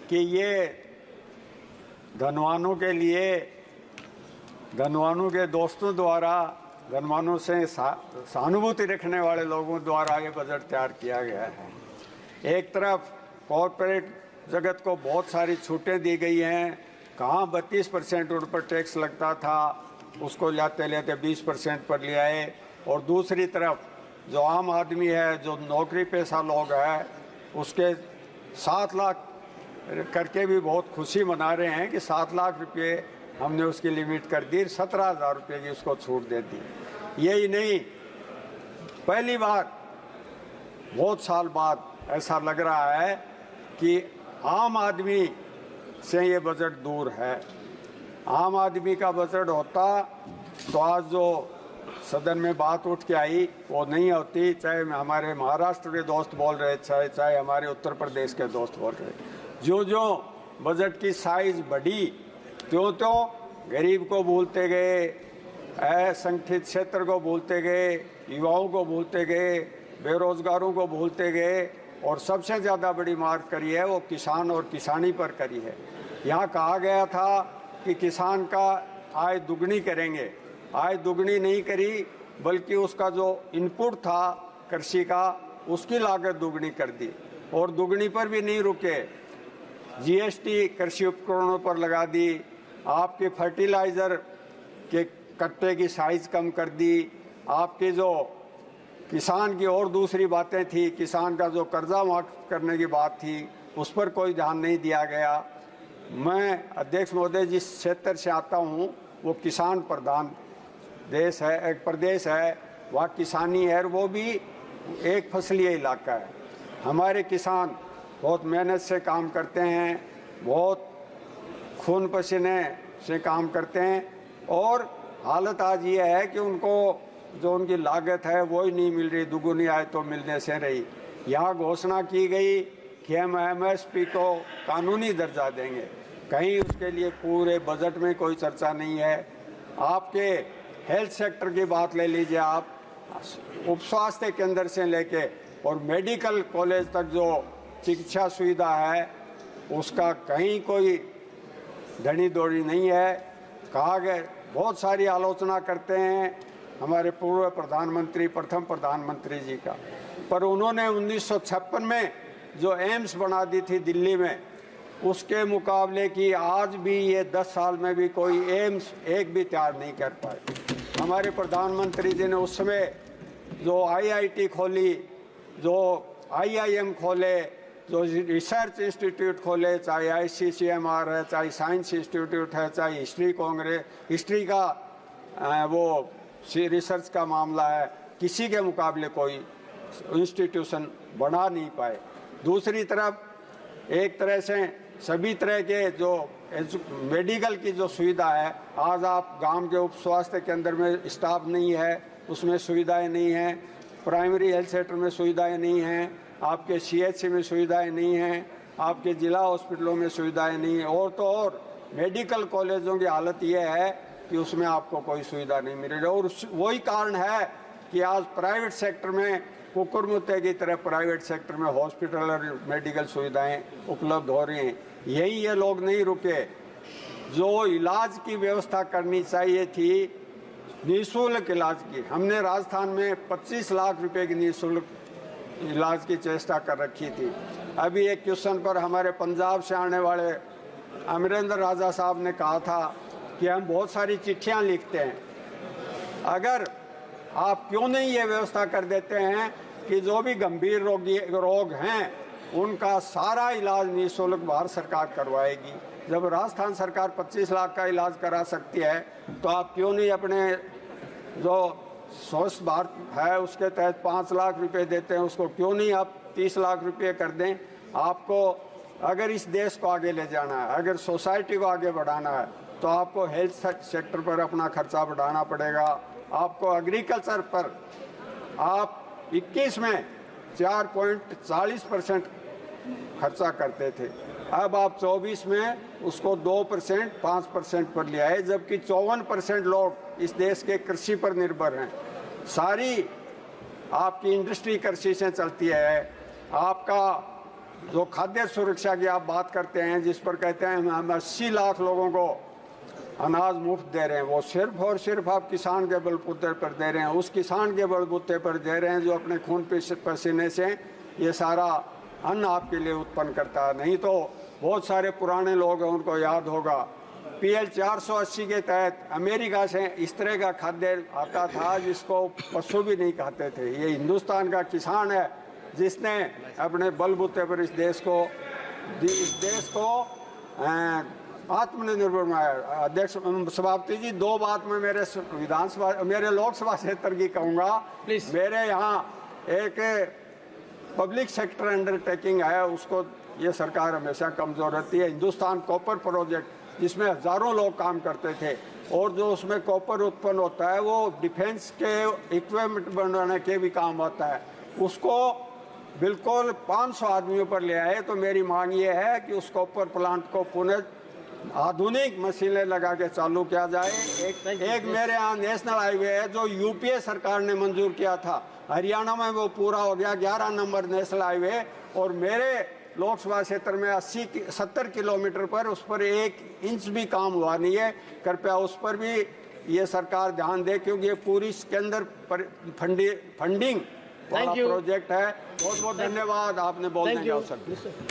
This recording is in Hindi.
कि ये धनवानों के लिए, धनवानों के दोस्तों द्वारा, धनवानों से सहानुभूति रखने वाले लोगों द्वारा ये बजट तैयार किया गया है। एक तरफ कॉरपोरेट जगत को बहुत सारी छूटें दी गई हैं। कहाँ 32% उन पर टैक्स लगता था, उसको लेते लेते 20% पर ले आए। और दूसरी तरफ जो आम आदमी है, जो नौकरी पेशा लोग हैं, उसके 7 लाख करके भी बहुत खुशी मना रहे हैं कि 7 लाख रुपये हमने उसकी लिमिट कर दी, 17,000 रुपये की उसको छूट दे दी। यही नहीं, पहली बार बहुत साल बाद ऐसा लग रहा है कि आम आदमी से ये बजट दूर है। आम आदमी का बजट होता तो आज जो सदन में बात उठ के आई वो नहीं होती, चाहे हमारे महाराष्ट्र के दोस्त बोल रहे, चाहे हमारे उत्तर प्रदेश के दोस्त बोल रहे। जो जो बजट की साइज बढ़ी, त्यों त्यों गरीब को भूलते गए, असंगठित क्षेत्र को भूलते गए, युवाओं को भूलते गए, बेरोजगारों को भूलते गए। और सबसे ज़्यादा बड़ी मार करी है वो किसान और किसानी पर करी है। यहाँ कहा गया था कि किसान का आय दुगनी करेंगे, आय दुगनी नहीं करी, बल्कि उसका जो इनपुट था कृषि का, उसकी लागत दुगनी कर दी। और दुगनी पर भी नहीं रुके, जीएसटी कृषि उपकरणों पर लगा दी, आपके फर्टिलाइज़र के कट्टे की साइज कम कर दी, आपके जो किसान की और दूसरी बातें थी, किसान का जो कर्जा माफ करने की बात थी, उस पर कोई ध्यान नहीं दिया गया। मैं अध्यक्ष महोदय जिस क्षेत्र से आता हूँ वो किसान प्रधान देश है, एक प्रदेश है, वहाँ किसानी है, और वो भी एक फसलीय इलाका है। हमारे किसान बहुत मेहनत से काम करते हैं, बहुत खून पसीने से काम करते हैं, और हालत आज ये है कि उनको जो उनकी लागत है वो ही नहीं मिल रही, दुगुनी आय तो मिलने से रही। यहाँ घोषणा की गई कि हम एमएसपी को कानूनी दर्जा देंगे, कहीं उसके लिए पूरे बजट में कोई चर्चा नहीं है। आपके हेल्थ सेक्टर की बात ले लीजिए, आप उप स्वास्थ्य केंद्र से लेके और मेडिकल कॉलेज तक जो चिकित्सा सुविधा है उसका कहीं कोई धनी दौड़ी नहीं है। कहा गया, बहुत सारी आलोचना करते हैं हमारे पूर्व प्रधानमंत्री, प्रथम प्रधानमंत्री जी का, पर उन्होंने 1956 में जो एम्स बना दी थी दिल्ली में, उसके मुकाबले की आज भी ये 10 साल में भी कोई एम्स एक भी तैयार नहीं कर पाए। हमारे प्रधानमंत्री जी ने उस समय जो आईआईटी खोली, जो आईआईएम खोले, जो रिसर्च इंस्टीट्यूट खोले, चाहे आईसीसीएमआर है, चाहे साइंस इंस्टीट्यूट है, चाहे हिस्ट्री का वो रिसर्च का मामला है, किसी के मुकाबले कोई इंस्टीट्यूशन बना नहीं पाए। दूसरी तरफ एक तरह से सभी तरह के जो मेडिकल की जो सुविधा है, आज आप गांव के उप स्वास्थ्य केंद्र में स्टाफ नहीं है, उसमें सुविधाएं नहीं हैं, प्राइमरी हेल्थ सेंटर में सुविधाएं नहीं हैं, आपके सीएचसी में सुविधाएं नहीं हैं, आपके जिला हॉस्पिटलों में सुविधाएं नहीं हैं, और तो और मेडिकल कॉलेजों की हालत यह है कि उसमें आपको कोई सुविधा नहीं मिल रही। और वही कारण है कि आज प्राइवेट सेक्टर में कुकुरमुत्ते की तरह प्राइवेट सेक्टर में हॉस्पिटल और मेडिकल सुविधाएं उपलब्ध हो रही हैं। यही ये लोग नहीं रुके, जो इलाज की व्यवस्था करनी चाहिए थी, निःशुल्क इलाज की, हमने राजस्थान में 25 लाख रुपए की निःशुल्क इलाज की चेष्टा कर रखी थी। अभी एक क्वेश्चन पर हमारे पंजाब से आने वाले अमरेंद्र राजा साहब ने कहा था कि हम बहुत सारी चिट्ठियां लिखते हैं, अगर आप क्यों नहीं ये व्यवस्था कर देते हैं कि जो भी गंभीर रोग हैं उनका सारा इलाज निःशुल्क भारत सरकार करवाएगी। जब राजस्थान सरकार 25 लाख का इलाज करा सकती है, तो आप क्यों नहीं अपने जो स्वच्छ भारत है उसके तहत 5 लाख रुपए देते हैं, उसको क्यों नहीं आप 30 लाख रुपए कर दें। आपको अगर इस देश को आगे ले जाना है, अगर सोसाइटी को आगे बढ़ाना है, तो आपको हेल्थ सेक्टर पर अपना खर्चा बढ़ाना पड़ेगा। आपको एग्रीकल्चर पर आप 21 में 4.40% खर्चा करते थे, अब आप 24 में उसको 2% 5% पर ले आए, जबकि 54% लोग इस देश के कृषि पर निर्भर हैं। सारी आपकी इंडस्ट्री कृषि से चलती है, आपका जो खाद्य सुरक्षा की आप बात करते हैं, जिस पर कहते हैं हम 80 लाख लोगों को अनाज मुफ्त दे रहे हैं, वो सिर्फ और सिर्फ आप किसान के बलबूते पर दे रहे हैं, उस किसान के बलबूते पर दे रहे हैं जो अपने खून पसीने से ये सारा अन्न आपके लिए उत्पन्न करता है। नहीं तो बहुत सारे पुराने लोग हैं, उनको याद होगा PL 480 के तहत अमेरिका से इस तरह का खाद्य आता था जिसको पशु भी नहीं खाते थे। ये हिंदुस्तान का किसान है जिसने अपने बलबूते पर इस देश को आत्मनिर्भर बनाया। अध्यक्ष सभापति जी, 2 बात मैं मेरे लोकसभा क्षेत्र की कहूँगा। मेरे यहाँ एक पब्लिक सेक्टर अंडरटेकिंग है, उसको ये सरकार हमेशा कमज़ोर रहती है। हिंदुस्तान कॉपर प्रोजेक्ट जिसमें हज़ारों लोग काम करते थे और जो उसमें कॉपर उत्पन्न होता है वो डिफेंस के इक्विपमेंट बनाने के भी काम आता है। उसको बिल्कुल 500 आदमियों पर ले आए। तो मेरी मांग ये है कि उस कॉपर प्लांट को पुनः आधुनिक मशीनें लगा के चालू किया जाए। एक मेरे यहाँ नेशनल हाईवे है जो यूपीए सरकार ने मंजूर किया था, हरियाणा में वो पूरा हो गया, 11 नंबर नेशनल हाईवे। और मेरे लोकसभा क्षेत्र में 70 किलोमीटर पर उस पर 1 इंच भी काम हुआ नहीं है। कृपया उस पर भी ये सरकार ध्यान दे, क्योंकि ये पूरी इसके अंदर फंडिंग वाला प्रोजेक्ट है। बहुत बहुत धन्यवाद आपने बोलने का अवसर दिया।